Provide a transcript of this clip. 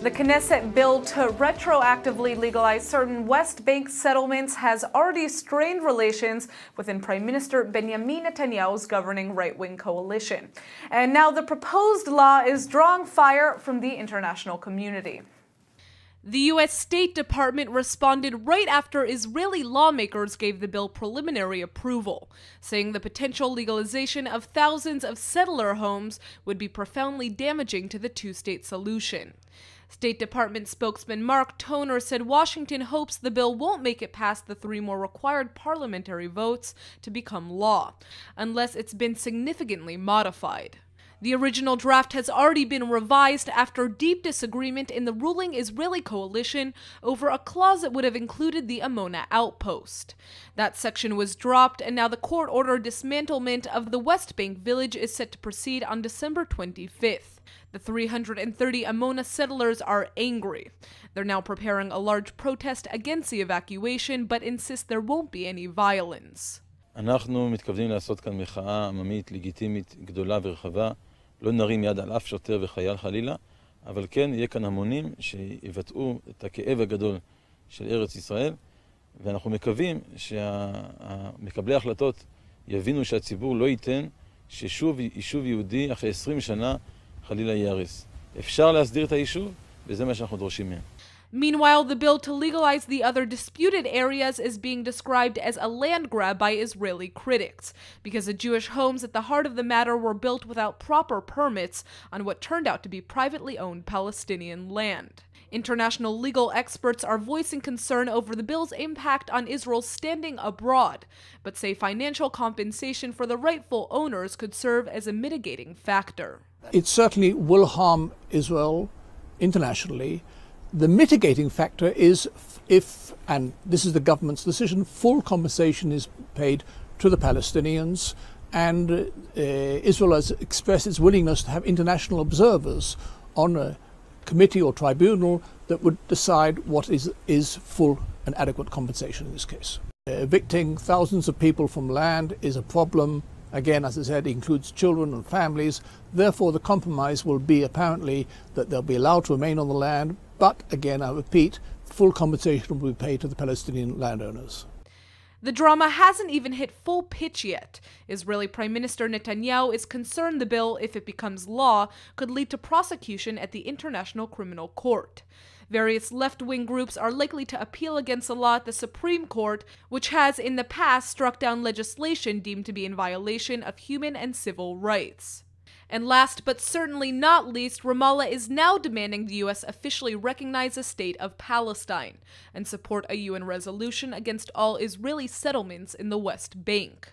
The Knesset bill to retroactively legalize certain West Bank settlements has already strained relations within Prime Minister Benjamin Netanyahu's governing right-wing coalition. And now the proposed law is drawing fire from the international community. The U.S. State Department responded right after Israeli lawmakers gave the bill preliminary approval, saying the potential legalization of thousands of settler homes would be profoundly damaging to the two-state solution. State Department spokesman Mark Toner said Washington hopes the bill won't make it past the 3 more required parliamentary votes to become law, unless it's been significantly modified. The original draft has already been revised after deep disagreement in the ruling Israeli coalition over a clause that would have included the Amona outpost. That section was dropped, and now the court-ordered dismantlement of the West Bank village is set to proceed on December 25th. The 330 Amona settlers are angry. They're now preparing a large protest against the evacuation, but insist there won't be any violence. אנחנו מתכוונים לעשות כאן מחאה עממית לגיטימית גדולה ורחבה. לא נרים יד על אף שוטר וחייל חלילה, אבל כן יהיה כאן המונים שיבטאו את הכאב הגדול של ארץ ישראל, ואנחנו מקווים שמקבלי ההחלטות יבינו שהציבור לא ייתן ששוב יישוב יהודי אחרי 20 שנה חלילה ייהרס. אפשר להסדיר את היישוב, וזה מה שאנחנו דורשים מהם. Meanwhile, the bill to legalize the other disputed areas is being described as a land grab by Israeli critics, because the Jewish homes at the heart of the matter were built without proper permits on what turned out to be privately owned Palestinian land. International legal experts are voicing concern over the bill's impact on Israel's standing abroad, but say financial compensation for the rightful owners could serve as a mitigating factor. It certainly will harm Israel internationally. The mitigating factor is if, and this is the government's decision, full compensation is paid to the Palestinians, and Israel has expressed its willingness to have international observers on a committee or tribunal that would decide what is full and adequate compensation in this case. Evicting thousands of people from land is a problem. Again, as I said, it includes children and families. Therefore, the compromise will be apparently that they'll be allowed to remain on the land, but again, I repeat, full compensation will be paid to the Palestinian landowners. The drama hasn't even hit full pitch yet. Israeli Prime Minister Netanyahu is concerned the bill, if it becomes law, could lead to prosecution at the International Criminal Court. Various left-wing groups are likely to appeal against the law at the Supreme Court, which has in the past struck down legislation deemed to be in violation of human and civil rights. And last but certainly not least, Ramallah is now demanding the U.S. officially recognize the state of Palestine and support a UN resolution against all Israeli settlements in the West Bank.